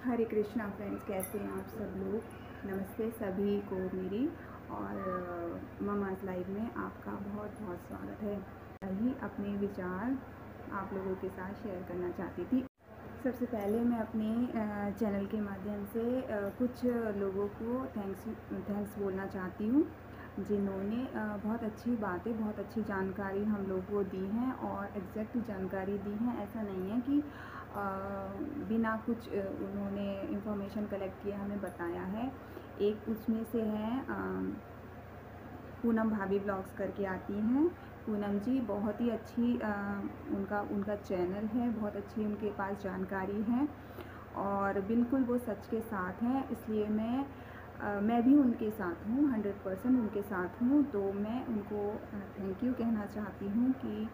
हरे Krishna friends, कैसे हैं आप सब लोग। नमस्ते सभी को मेरी और ममाज़ लाइव में आपका बहुत बहुत स्वागत है। यही अपने विचार आप लोगों के साथ शेयर करना चाहती थी। सबसे पहले मैं अपने चैनल के माध्यम से कुछ लोगों को थैंक्स बोलना चाहती हूँ, जिन्होंने बहुत अच्छी बातें, बहुत अच्छी जानकारी हम लोगों को दी हैं और एग्जैक्ट जानकारी दी हैं। ऐसा नहीं है कि बिना कुछ उन्होंने इंफॉर्मेशन कलेक्ट किया हमें बताया है। एक उसमें से है पूनम भाभी ब्लॉग्स करके आती हैं। पूनम जी बहुत ही अच्छी उनका चैनल है, बहुत अच्छी उनके पास जानकारी है और बिल्कुल वो सच के साथ हैं। इसलिए मैं भी उनके साथ हूँ, 100% उनके साथ हूँ। तो मैं उनको थैंक यू कहना चाहती हूँ कि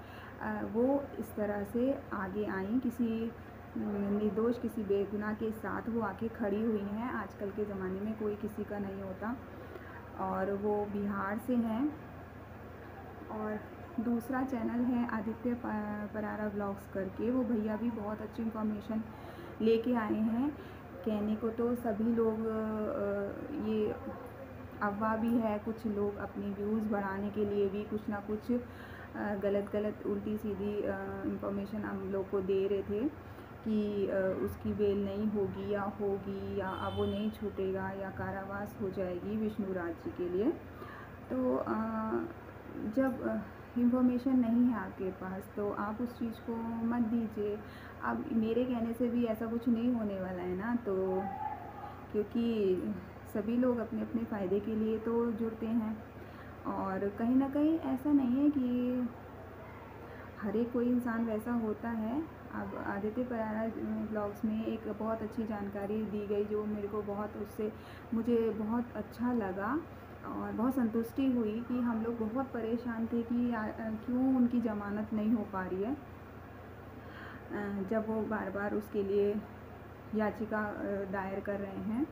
वो इस तरह से आगे आई, किसी निर्दोष, किसी बेगुनाह के साथ वो आके खड़ी हुई हैं। आजकल के ज़माने में कोई किसी का नहीं होता और वो बिहार से हैं। और दूसरा चैनल है आदित्य परारा ब्लॉग्स करके, वो भैया भी बहुत अच्छी इन्फॉर्मेशन लेके आए हैं। कहने को तो सभी लोग ये अफवाह भी है, कुछ लोग अपने व्यूज़ बढ़ाने के लिए भी कुछ ना कुछ गलत उल्टी सीधी इंफॉर्मेशन हम लोग को दे रहे थे कि उसकी बेल नहीं होगी या होगी, या अब वो नहीं छूटेगा, या कारावास हो जाएगी विष्णु राज जी के लिए। तो जब इंफॉर्मेशन नहीं है आपके पास तो आप उस चीज़ को मत दीजिए। अब मेरे कहने से भी ऐसा कुछ नहीं होने वाला है ना, तो क्योंकि सभी लोग अपने अपने फ़ायदे के लिए तो जुड़ते हैं और कहीं ना कहीं ऐसा नहीं है कि हर एक कोई इंसान वैसा होता है। अब आदित्य परारा ब्लॉग्स में एक बहुत अच्छी जानकारी दी गई जो मेरे को मुझे बहुत अच्छा लगा और बहुत संतुष्टि हुई कि हम लोग बहुत परेशान थे कि क्यों उनकी ज़मानत नहीं हो पा रही है। जब वो बार बार उसके लिए याचिका दायर कर रहे हैं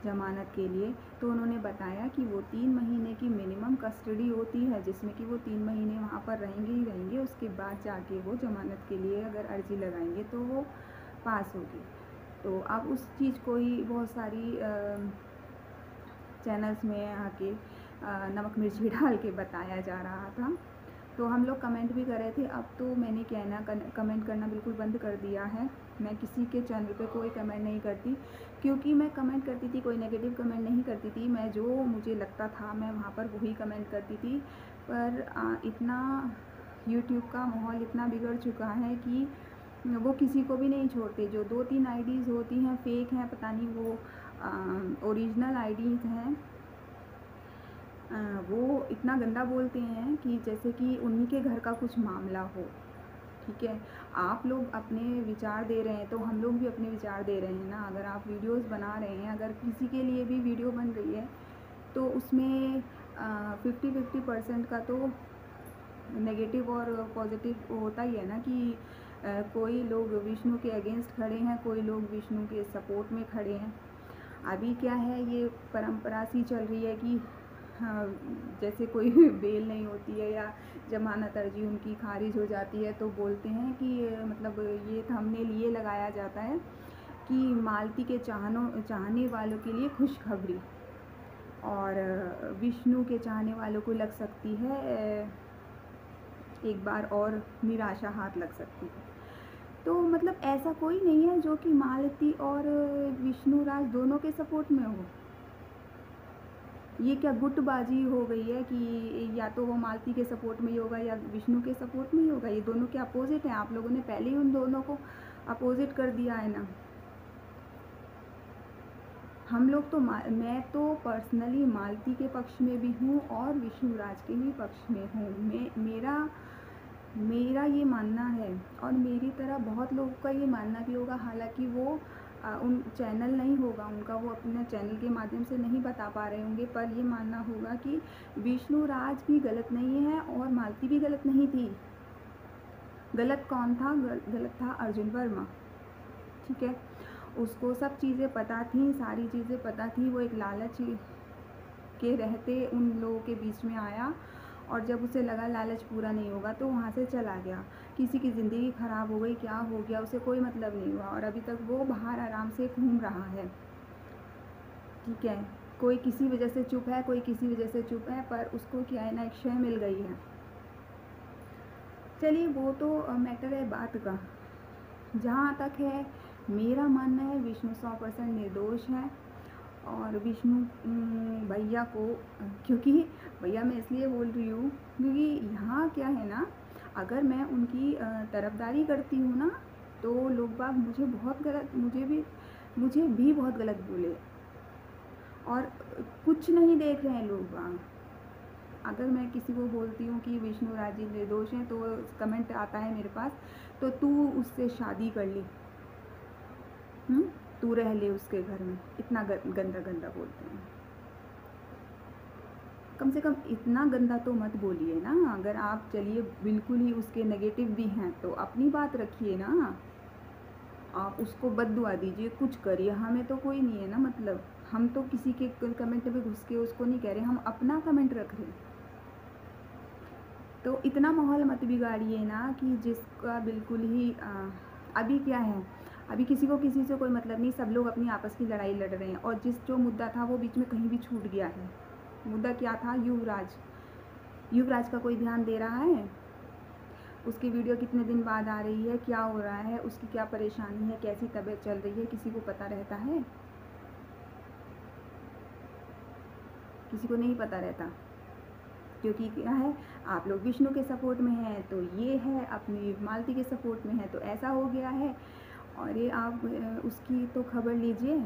ज़मानत के लिए, तो उन्होंने बताया कि वो 3 महीने की मिनिमम कस्टडी होती है, जिसमें कि वो 3 महीने वहाँ पर रहेंगे ही रहेंगे। उसके बाद जाके वो ज़मानत के लिए अगर अर्ज़ी लगाएंगे तो वो पास होगी। तो अब उस चीज़ को ही बहुत सारी चैनल्स में आके नमक मिर्ची डाल के बताया जा रहा था। तो हम लोग कमेंट भी कर रहे थे। अब तो मैंने कमेंट करना बिल्कुल बंद कर दिया है। मैं किसी के चैनल पे कोई कमेंट नहीं करती, क्योंकि मैं कमेंट करती थी कोई नेगेटिव कमेंट नहीं करती थी। मैं जो मुझे लगता था मैं वहाँ पर वही कमेंट करती थी। पर इतना यूट्यूब का माहौल इतना बिगड़ चुका है कि वो किसी को भी नहीं छोड़ते। जो 2-3 आईडीज़ होती हैं फेक हैं, पता नहीं वो ओरिजिनल आईडीज़ हैं, वो इतना गंदा बोलते हैं कि जैसे कि उन्हीं के घर का कुछ मामला हो। ठीक है, आप लोग अपने विचार दे रहे हैं तो हम लोग भी अपने विचार दे रहे हैं ना। अगर आप वीडियोस बना रहे हैं, अगर किसी के लिए भी वीडियो बन रही है तो उसमें 50-50% का तो नेगेटिव और पॉजिटिव होता ही है ना, कि कोई लोग विष्णु के अगेंस्ट खड़े हैं, कोई लोग विष्णु के सपोर्ट में खड़े हैं। अभी क्या है, ये परंपरा सी चल रही है कि हाँ, जैसे कोई बेल नहीं होती है या ज़मानत अर्जी उनकी खारिज हो जाती है तो बोलते हैं कि मतलब ये थंबनेल ये लगाया जाता है कि मालती के चाहने वालों के लिए खुशखबरी, और विष्णु के चाहने वालों को लग सकती है एक बार और निराशा हाथ लग सकती है। तो मतलब ऐसा कोई नहीं है जो कि मालती और विष्णु राज दोनों के सपोर्ट में हो। ये क्या गुटबाजी हो गई है कि या तो वो मालती के सपोर्ट में ही होगा या विष्णु के सपोर्ट में ही होगा। ये दोनों के अपोजिट हैं। आप लोगों ने पहले ही उन दोनों को अपोजिट कर दिया है ना। हम लोग तो मैं तो पर्सनली मालती के पक्ष में भी हूँ और विष्णु राज के भी पक्ष में हूँ। मेरा ये मानना है और मेरी तरह बहुत लोगों का ये मानना भी होगा। हालांकि वो उन चैनल नहीं होगा उनका, वो अपने चैनल के माध्यम से नहीं बता पा रहे होंगे, पर ये मानना होगा कि विष्णु राज भी गलत नहीं है और मालती भी गलत नहीं थी। गलत कौन था? गलत था अर्जुन वर्मा। ठीक है, उसको सब चीज़ें पता थी, सारी चीज़ें पता थी। वो एक लालच के रहते उन लोगों के बीच में आया और जब उसे लगा लालच पूरा नहीं होगा तो वहाँ से चला गया। किसी की ज़िंदगी ख़राब हो गई, क्या हो गया, उसे कोई मतलब नहीं हुआ और अभी तक वो बाहर आराम से घूम रहा है। ठीक है, कोई किसी वजह से चुप है, कोई किसी वजह से चुप है, पर उसको क्या है ना, एक शय मिल गई है। चलिए वो तो मैटर है बात का। जहाँ तक है मेरा मानना है, विष्णु 100% निर्दोष है। और विष्णु भैया को, क्योंकि भैया मैं इसलिए बोल रही हूँ क्योंकि यहाँ क्या है ना, अगर मैं उनकी तरफदारी करती हूँ ना, तो लोग बाग मुझे बहुत गलत, मुझे भी बहुत गलत बोले और कुछ नहीं देख रहे हैं लोग बाग। अगर मैं किसी को बोलती हूँ कि विष्णु राज जी निर्दोष हैं, तो कमेंट आता है मेरे पास, तो तू उससे शादी कर ली, तू रह ले उसके घर में। इतना गंदा गंदा बोलते हैं। कम से कम इतना गंदा तो मत बोलिए ना। अगर आप चलिए बिल्कुल ही उसके नेगेटिव भी हैं तो अपनी बात रखिए ना। आप उसको बद्दुआ दीजिए, कुछ करिए, हमें तो कोई नहीं है ना। मतलब हम तो किसी के कमेंट में घुस के उसको नहीं कह रहे, हम अपना कमेंट रख रहे हैं। तो इतना माहौल मत बिगाड़िए ना कि जिसका बिल्कुल ही अभी क्या है, अभी किसी को किसी से कोई मतलब नहीं, सब लोग अपनी आपस की लड़ाई लड़ रहे हैं। और जो मुद्दा था वो बीच में कहीं भी छूट गया है। मुद्दा क्या था? युवराज का कोई ध्यान दे रहा है? उसकी वीडियो कितने दिन बाद आ रही है, क्या हो रहा है, उसकी क्या परेशानी है, कैसी तबीयत चल रही है, किसी को पता रहता है? किसी को नहीं पता रहता। क्योंकि क्या है, आप लोग विष्णु के सपोर्ट में हैं, तो ये है अपनी मालती के सपोर्ट में है, तो ऐसा हो गया है। और ये आप उसकी तो खबर लीजिए।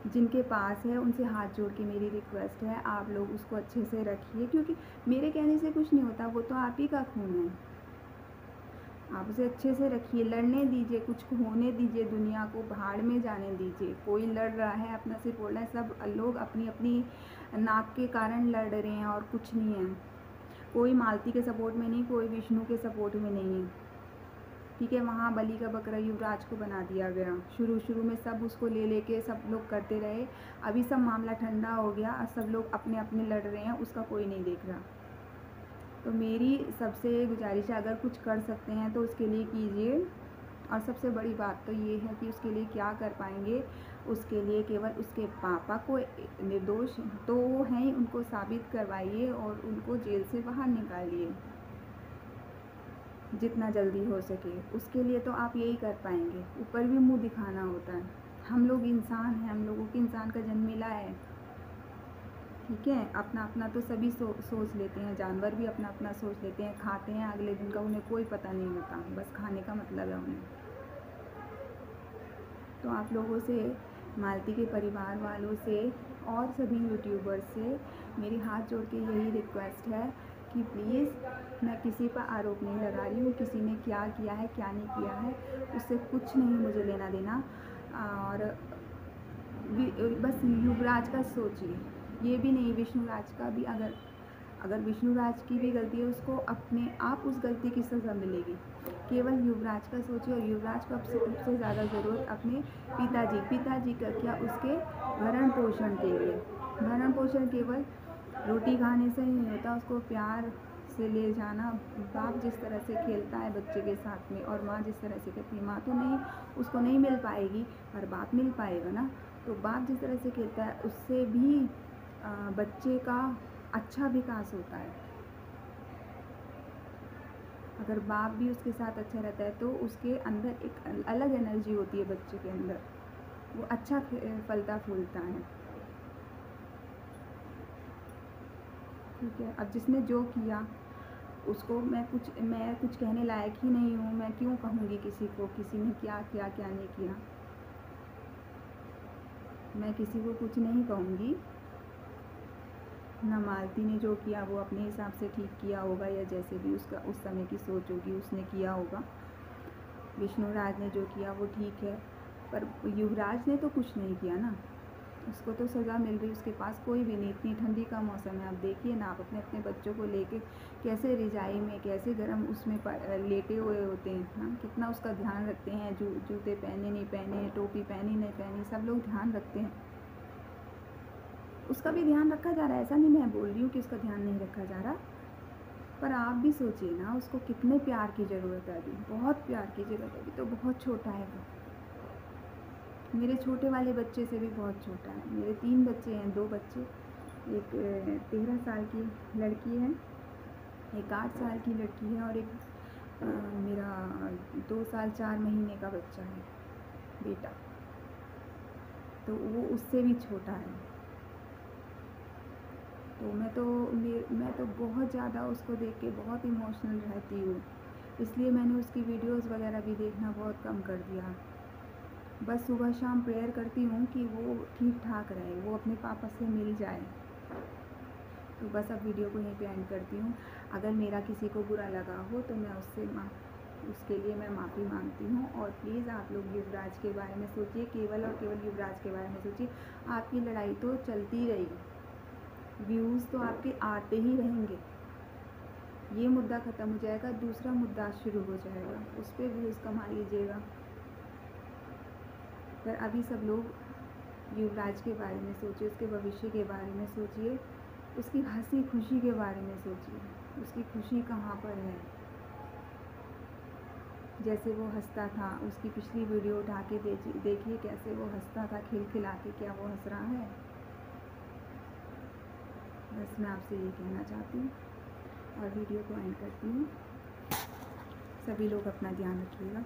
जिनके पास है उनसे हाथ जोड़ के मेरी रिक्वेस्ट है, आप लोग उसको अच्छे से रखिए, क्योंकि मेरे कहने से कुछ नहीं होता, वो तो आप ही का खून है। आप उसे अच्छे से रखिए, लड़ने दीजिए, कुछ होने दीजिए, दुनिया को भाड़ में जाने दीजिए। कोई लड़ रहा है, अपना सिर बोल रहा है, सब लोग अपनी अपनी नाक के कारण लड़ रहे हैं और कुछ नहीं है। कोई मालती के सपोर्ट में नहीं, कोई विष्णु के सपोर्ट में नहीं है। ठीक है, वहाँ बलि का बकरा युवराज को बना दिया गया। शुरू में सब उसको लेके सब लोग करते रहे। अभी सब मामला ठंडा हो गया और सब लोग अपने अपने लड़ रहे हैं, उसका कोई नहीं देख रहा। तो मेरी सबसे गुजारिश है, अगर कुछ कर सकते हैं तो उसके लिए कीजिए। और सबसे बड़ी बात तो ये है कि उसके लिए क्या कर पाएंगे, उसके लिए केवल उसके पापा को निर्दोष तो हैं ही, उनको साबित करवाइए और उनको जेल से बाहर निकालिए जितना जल्दी हो सके। उसके लिए तो आप यही कर पाएंगे, ऊपर भी मुंह दिखाना होता है। हम लोग इंसान हैं, हम लोगों को इंसान का जन्म मिला है। ठीक है, अपना अपना तो सभी सोच लेते हैं, जानवर भी अपना अपना सोच लेते हैं, खाते हैं, अगले दिन का उन्हें कोई पता नहीं होता, बस खाने का मतलब है उन्हें। तो आप लोगों से, मालती के परिवार वालों से और सभी यूट्यूबर्स से मेरी हाथ जोड़ के यही रिक्वेस्ट है कि प्लीज़, मैं किसी पर आरोप नहीं लगा रही हूँ, किसी ने क्या किया है क्या नहीं किया है उससे कुछ नहीं मुझे लेना देना। और बस युवराज का सोचिए, ये भी नहीं, विष्णुराज का भी, अगर विष्णुराज की भी गलती है, उसको अपने आप उस गलती की सज़ा मिलेगी। केवल युवराज का सोचिए। और युवराज को सबसे ज़्यादा ज़रूरत अपने पिताजी का क्या, उसके भरण पोषण के लिए। भरण पोषण केवल रोटी खाने से नहीं होता, उसको प्यार से ले जाना। बाप जिस तरह से खेलता है बच्चे के साथ में, और माँ जिस तरह से करती है, माँ तो नहीं, उसको नहीं मिल पाएगी, पर बाप मिल पाएगा ना। तो बाप जिस तरह से खेलता है, उससे भी बच्चे का अच्छा विकास होता है। अगर बाप भी उसके साथ अच्छा रहता है तो उसके अंदर एक अलग एनर्जी होती है बच्चे के अंदर, वो अच्छा फलता फूलता है। ठीक है, अब जिसने जो किया उसको मैं कुछ कहने लायक ही नहीं हूँ। मैं क्यों कहूँगी किसी को, किसी ने क्या किया क्या नहीं किया। मैं किसी को कुछ नहीं कहूँगी। ना मालती ने जो किया वो अपने हिसाब से ठीक किया होगा, या जैसे भी उसका उस समय की सोच होगी उसने किया होगा। विष्णुराज ने जो किया वो ठीक है, पर युवराज ने तो कुछ नहीं किया ना, उसको तो सज़ा मिल रही। उसके पास कोई भी नहीं, इतनी ठंडी का मौसम है, आप देखिए ना, आप अपने अपने बच्चों को लेके कैसे रिजाई में, कैसे गर्म उसमें लेटे हुए होते हैं ना, कितना उसका ध्यान रखते हैं। जूते पहने नहीं पहने, टोपी पहनी नहीं पहनी, सब लोग ध्यान रखते हैं। उसका भी ध्यान रखा जा रहा है, ऐसा नहीं मैं बोल रही हूँ कि उसका ध्यान नहीं रखा जा रहा, पर आप भी सोचिए ना, उसको कितने प्यार की ज़रूरत है अभी, बहुत प्यार की ज़रूरत है। अभी तो बहुत छोटा है वो, मेरे छोटे वाले बच्चे से भी बहुत छोटा है। मेरे 3 बच्चे हैं, 2 बच्चे, एक 13 साल की लड़की है, एक 8 साल की लड़की है, और एक मेरा 2 साल 4 महीने का बच्चा है, बेटा। तो वो उससे भी छोटा है। तो मैं तो बहुत ज़्यादा उसको देख के बहुत इमोशनल रहती हूँ, इसलिए मैंने उसकी वीडियोज़ वगैरह भी देखना बहुत कम कर दिया। बस सुबह शाम प्रेयर करती हूँ कि वो ठीक ठाक रहे, वो अपने पापा से मिल जाए। तो बस अब वीडियो को यहीं पे एंड करती हूँ। अगर मेरा किसी को बुरा लगा हो तो मैं उसके लिए मैं माफ़ी मांगती हूँ। और प्लीज़ आप लोग युवराज के बारे में सोचिए, केवल और केवल युवराज के बारे में सोचिए। आपकी लड़ाई तो चलती रहेगी, व्यूज़ तो आपके आते ही रहेंगे। ये मुद्दा ख़त्म हो जाएगा, दूसरा मुद्दा शुरू हो जाएगा, उस पर व्यूज़ कमा लीजिएगा। पर अभी सब लोग युवराज के बारे में सोचिए, उसके भविष्य के बारे में सोचिए, उसकी हंसी खुशी के बारे में सोचिए, उसकी खुशी कहाँ पर है। जैसे वो हंसता था, उसकी पिछली वीडियो उठा के देखिए कैसे वो हंसता था खिलखिला के, क्या वो हंस रहा है? बस मैं आपसे ये कहना चाहती हूँ और वीडियो को एंड करती हूँ। सभी लोग अपना ध्यान रखिएगा।